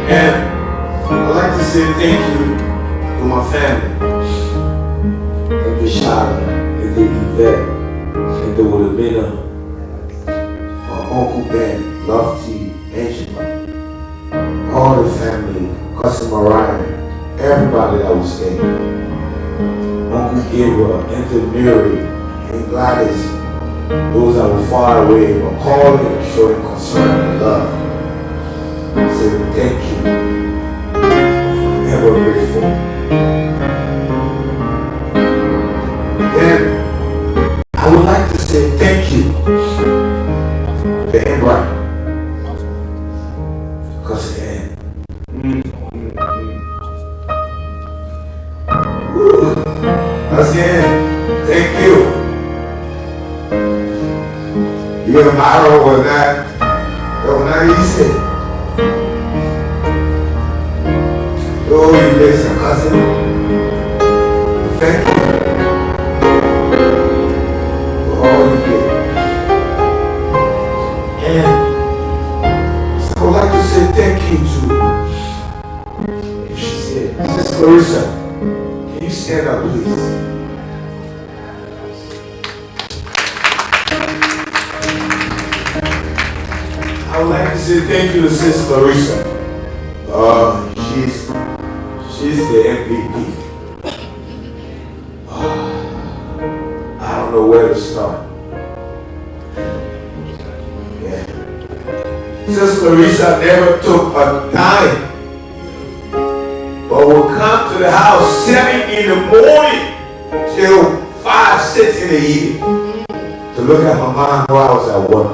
And I'd like to say thank you to my family. And to Charlotte, and to Yvette, and to Wilhelmina, my Uncle Ben, Lofty, Angela, all the family, Cousin Mariah, everybody that was there. Uncle Gabriel, Aunt Mary, and Gladys, those that were far away, were calling and showing concern and love. I say thank you. I'm ever grateful. Then I would like to say thank you to Amber. Because again, thank you. You and Myra were not easy. Oh, you listen, cousin. Thank you for all you did. And so I would like to say thank you to, if she's here, Sister Clarissa. Can you stand up, please? I would like to say thank you to Sister Clarissa. She's the MVP. I don't know where to start. Yeah. Sister Clarissa never took a dime, but would come to the house 7 in the morning till 5, 6 in the evening to look at my mom while I was at work.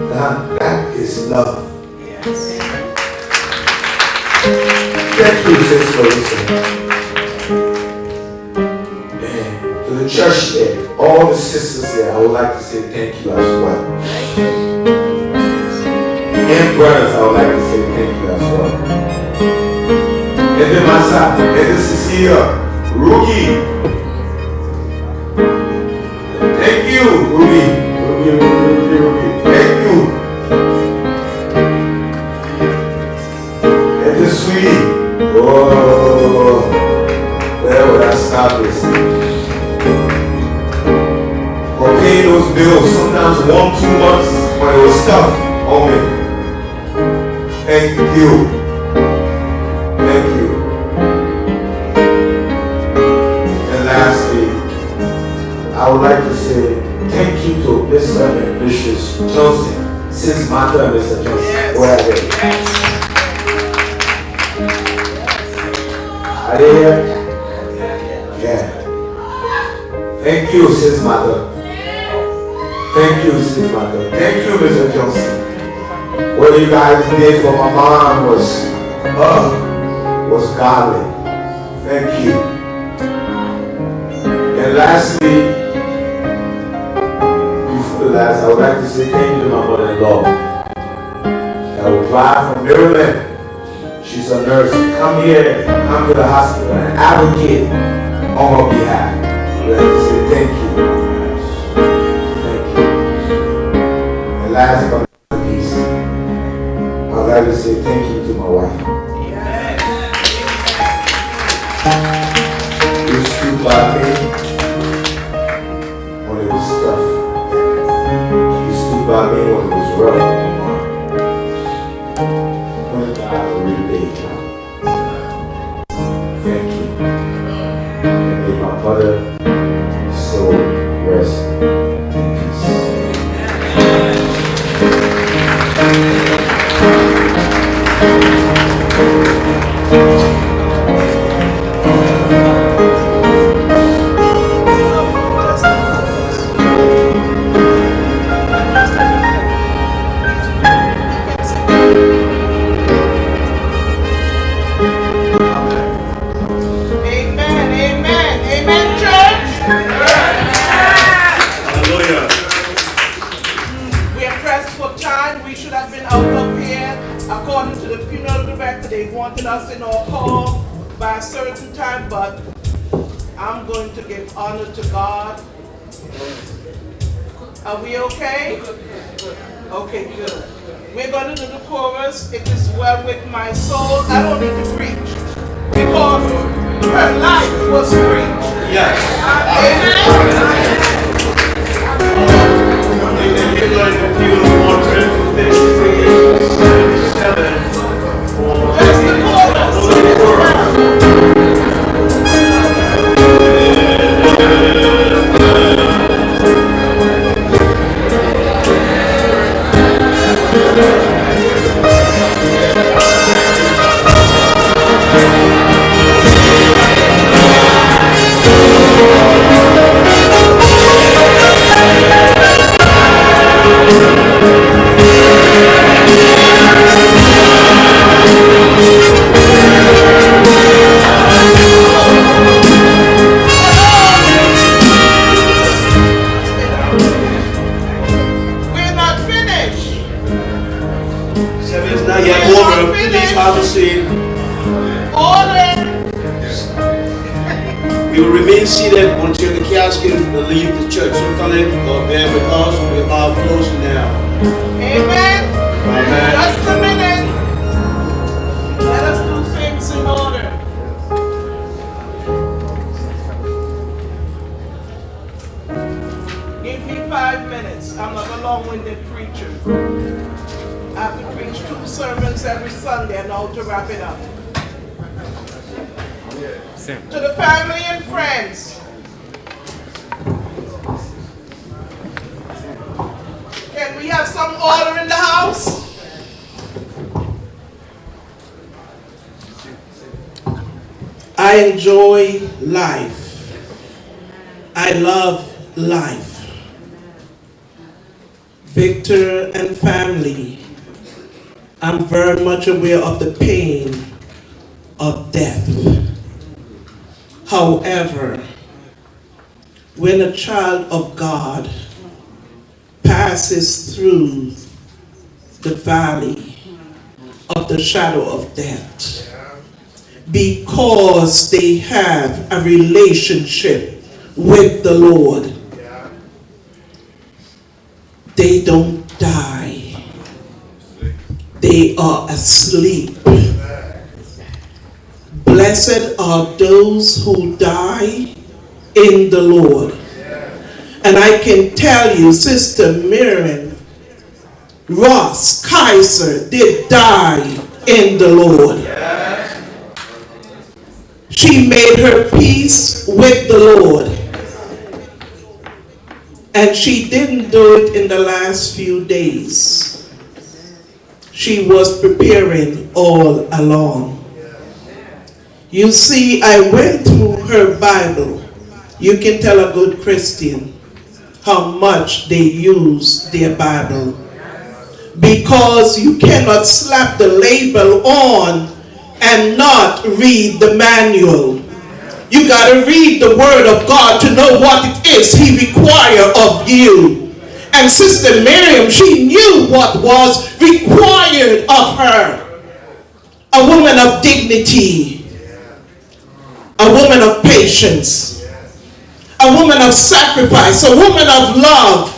Now that is love. Yes. Thank you, Sister Clarissa. And to the church there, all the sisters there, I would like to say thank you as well. And brothers, I would like to say thank you as well. And then my side, and this is here, Rugi. Thank you, Rugi. Thank you. And this sweetie. Oh, where would I stop this? For paying those bills, sometimes 1, 2 months when it was tough on me. Thank you. Thank you. And lastly, I would like to say thank you to Mr. and Mrs. Johnson, Sis Martha and Mr. Johnson. Yes. Where are they? Yes. Are they here? Yeah. Thank you, Sis Martha. Thank you, Sis Martha. Thank you, Mr. Johnson. What you guys did for my mom was godly. Thank you. And lastly, before the last, I would like to say thank you to my mother-in-law. I will drive from Maryland. She's a nurse. Come here, come to the hospital and advocate on her behalf. I would like to say thank you. Thank you. And last but not least, I would like to say thank you to my wife. You stood by me when it was tough. You stood by me when it was rough. Thank you. And may my mother soul rest in peace. They wanted us in our hall by a certain time, but I'm going to give honor to God. Are we okay? Okay, good. We're going to do the chorus. It is well with my soul. I don't need to preach because her life was preached. Yes. You're going to feel more dreadful things. Just the chorus. We're not finished. Seven is not yet over. Please have a seat. Order. We will remain seated until the casket will leave the church. So come in, bear with us. We are closing now. Amen. Amen. Just a minute. Let us do things in order. Give me 5 minutes. I'm not a long-winded preacher. I have to preach 2 sermons every Sunday and now to wrap it up. To the family and friends. Can we have some order in the house? I enjoy life. I love life. Victor and family, I'm very much aware of the pain of death. However, when a child of God passes through the valley of the shadow of death, because they have a relationship with the Lord, they don't die. They are asleep. Blessed are those who die in the Lord. And I can tell you, Sister Miriam Ross Kaiser did die in the Lord. She made her peace with the Lord. And she didn't do it in the last few days. She was preparing all along. You see, I went through her Bible. You can tell a good Christian how much they use their Bible. Because you cannot slap the label on and not read the manual. You got to read the Word of God to know what it is He requires of you. And Sister Miriam, she knew what was required of her. A woman of dignity. A woman of patience. A woman of sacrifice. A woman of love.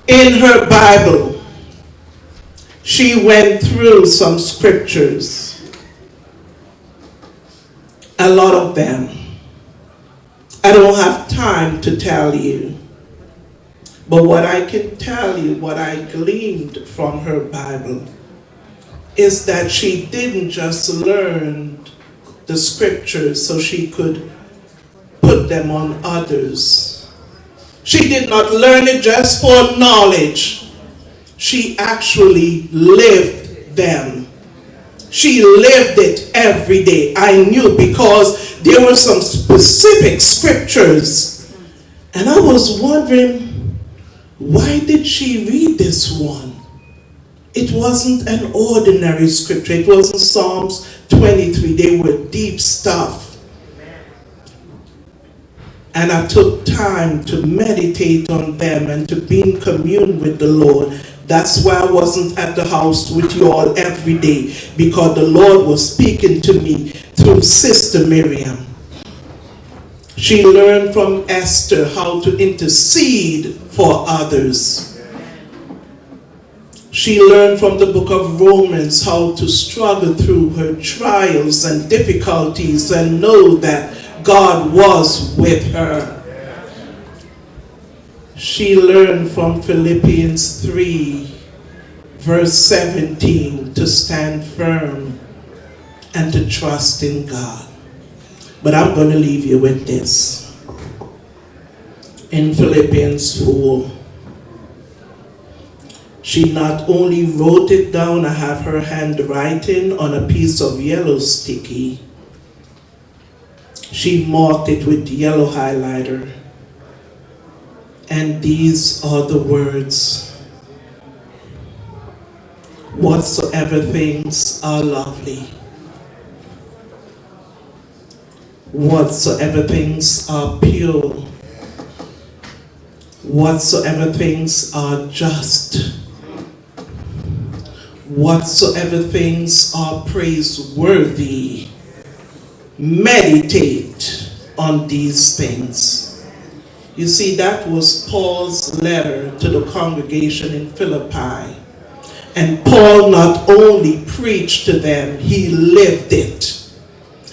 In her Bible, she went through some scriptures. A lot of them. I don't have time to tell you. But what I can tell you, what I gleaned from her Bible, is that she didn't just learn the scriptures so she could put them on others. She did not learn it just for knowledge. She actually lived them. She lived it every day. I knew because there were some specific scriptures. And I was wondering, why did she read this one? It wasn't an ordinary scripture. It wasn't Psalms 23. They were deep stuff. And I took time to meditate on them and to be in commune with the Lord. That's why I wasn't at the house with you all every day, because the Lord was speaking to me through Sister Miriam. She learned from Esther how to intercede for others. She learned from the book of Romans how to struggle through her trials and difficulties and know that God was with her. She learned from Philippians 3, verse 17, to stand firm and to trust in God. But I'm going to leave you with this. In Philippians 4, she not only wrote it down, I have her handwriting on a piece of yellow sticky. She marked it with yellow highlighter. And these are the words. Whatsoever things are lovely, whatsoever things are pure, whatsoever things are just, whatsoever things are praiseworthy, meditate on these things. You see, that was Paul's letter to the congregation in Philippi. And Paul not only preached to them, he lived it.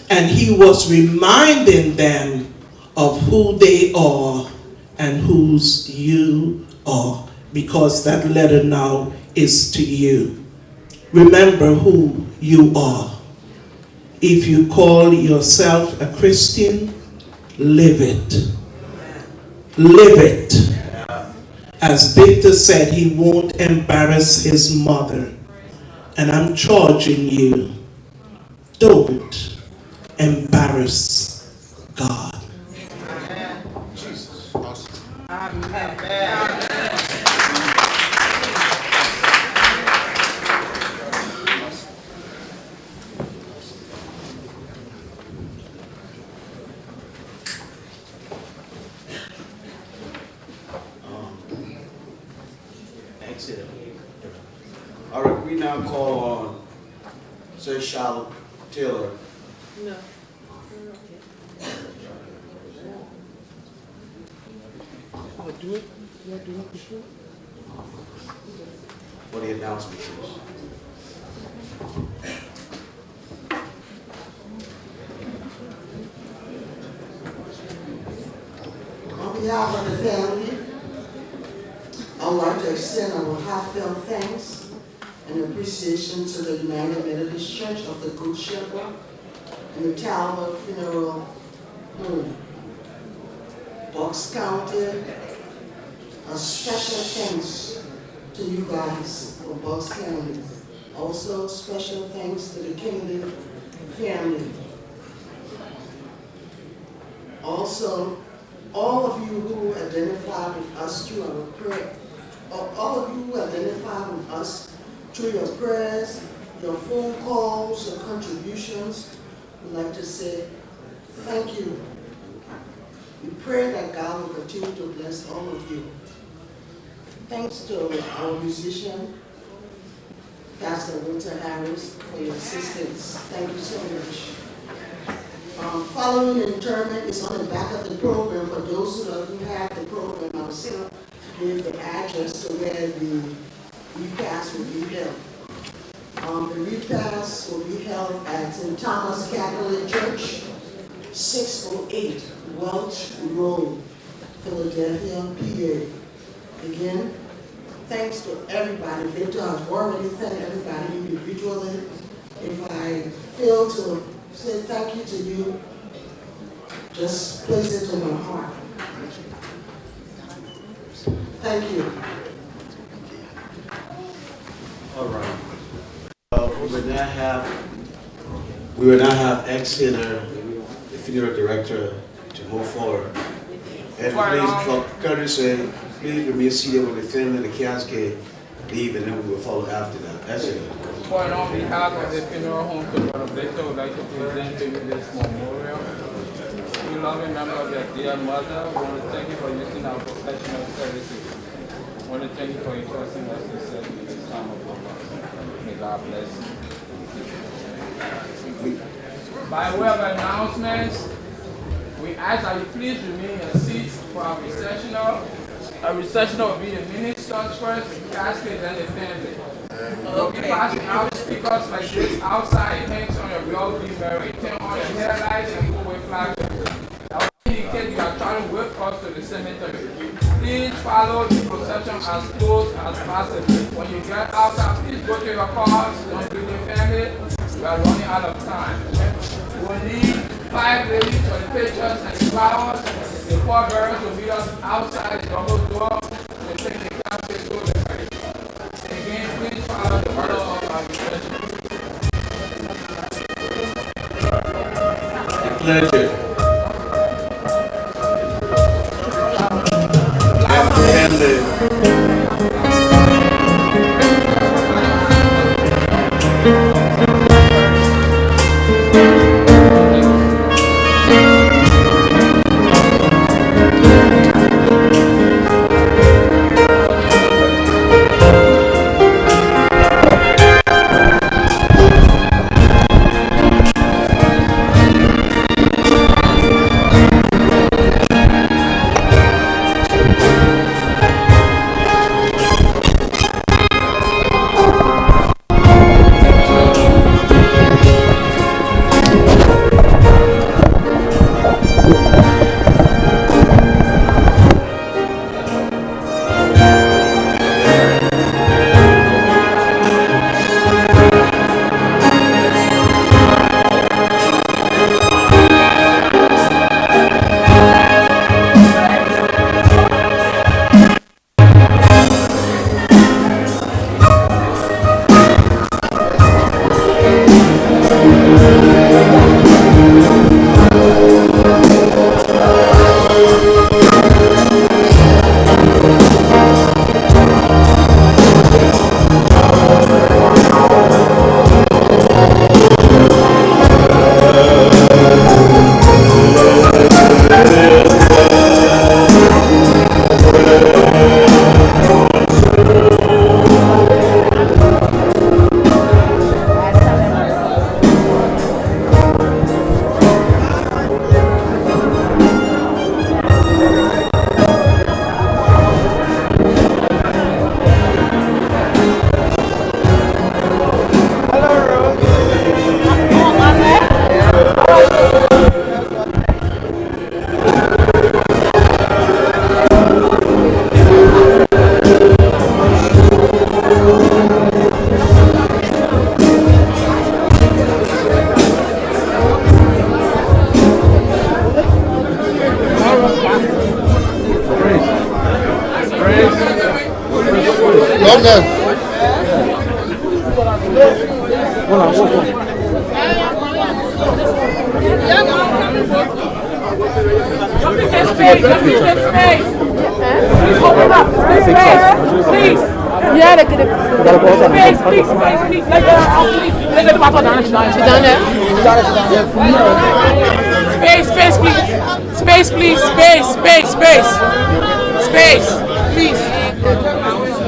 And he was reminding them of who they are and whose you are. Because that letter now is to you. Remember who you are. If you call yourself a Christian, live it. Live it. As Victor said, he won't embarrass his mother. And I'm charging you, don't embarrass God. Jesus. Awesome. Amen. Exit. All right, we now call on Sir Charlotte Taylor. No. I'll do it. You want to do it before? For the announcements. On behalf of the family, I would like to extend our heartfelt thanks and appreciation to the United Methodist Church of the Good Shepherd and the Talbot Funeral Home, Bucks County. A special thanks to you guys for Bucks County. Also, special thanks to the Kennedy family. Also, all of you who identified with us through our prayer, all of you who identified with us through your prayers, your phone calls, your contributions, we'd like to say thank you. We pray that God will continue to bless all of you. Thanks to our musician, Pastor Winter Harris, for your assistance. Thank you so much. Following interment is on the back of the program. For those who have the program, I will still give the address to where the repast will be held. The repast will be held at St. Thomas Catholic Church, 608 Welch Road, Philadelphia, PA. Again, thanks to everybody. Victor has already thanked everybody individually. If I fail to say thank you to you, just place it in my heart. Thank you. All right. We will now have ex-hitter, the funeral director, to move forward. And please, for courtesy, please remain seated when the family and the casket leave, and then we will follow after that. That's it. Well, on behalf of the funeral home to Brother Victor, would like to present to you this memorial. We loving member of your dear mother, we want to thank you for using our professional services. We want to thank you for entrusting us to serve in this time of loss. May God bless you. By way of announcements, we ask that you please remain in your seats for our recessional. Our recessional will be in minutes. search first, casket, then the family. Don't be passing out speakers like this outside. It hangs on your real mirror. Turn on your headlights and go with flashes. That will indicate you are traveling with us to the cemetery. Please follow the procession as close as possible. When you get outside, please go to your cars. Don't do the family. We are running out of time. We will need 5 ladies for the pictures and the flowers. The 4 bearers will meet us outside the double door. They take the casket to the right. Again, please follow the order of our procession. Lrtn.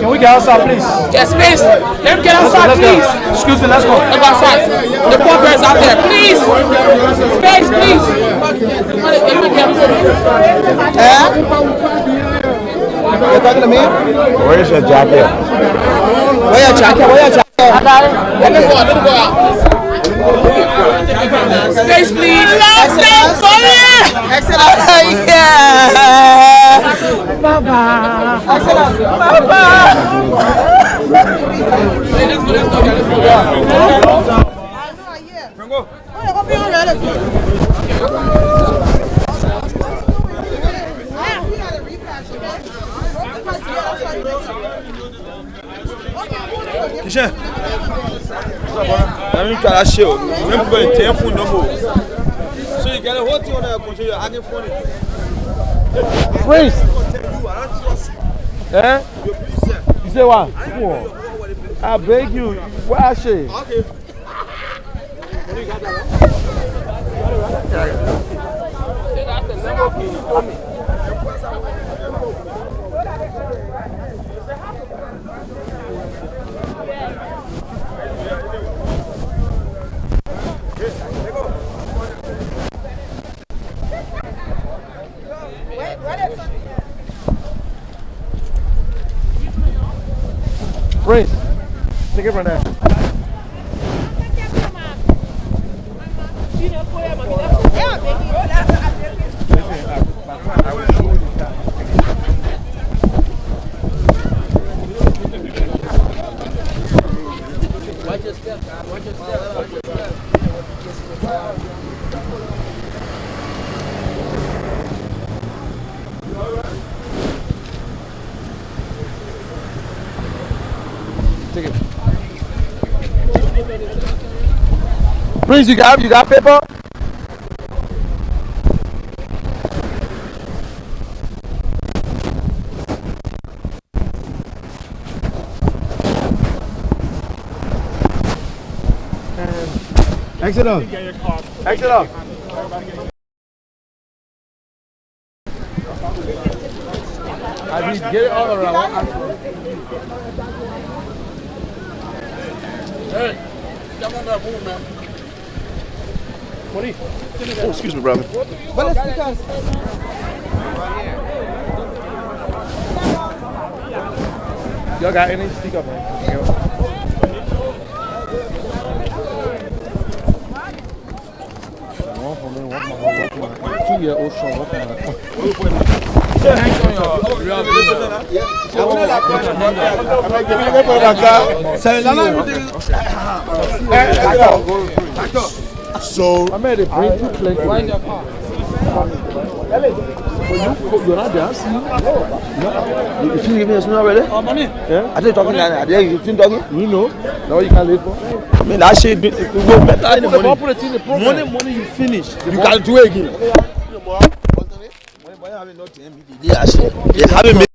Can we get outside, please? Yes, space. Let me get outside, please. Excuse me, let's go. Let's go outside. The poor birds out there, please. Space, please. You're talking to me? Where's your jacket? Where your jacket? Where your jacket? I got it. Let me go out. Space, please. Excellent. Excellent. Yeah. Baba. Excellent. Baba. Kisha. I'm going to show. I'm going to tell you no more. So you get a whole thing on the control. You're hanging funny. Prince. Eh? You say what? I beg you. Why is she? Okay. Prince, take it from there. Take it. Prince, you got paper? Exit up. Exit up. I mean, get it all around. Hey, come on that move, man. What are you? Oh, excuse me, brother. Y'all got any? Speak up, man. 2-year-old son walking around. So I made a bring you plenty. You're not dancing. You feel give me a small already? Money. Yeah. I think talking now. You think talking? You know. Now you can live for. I mean that shit go better in the money. Money you finish. You can do it again. They haven't made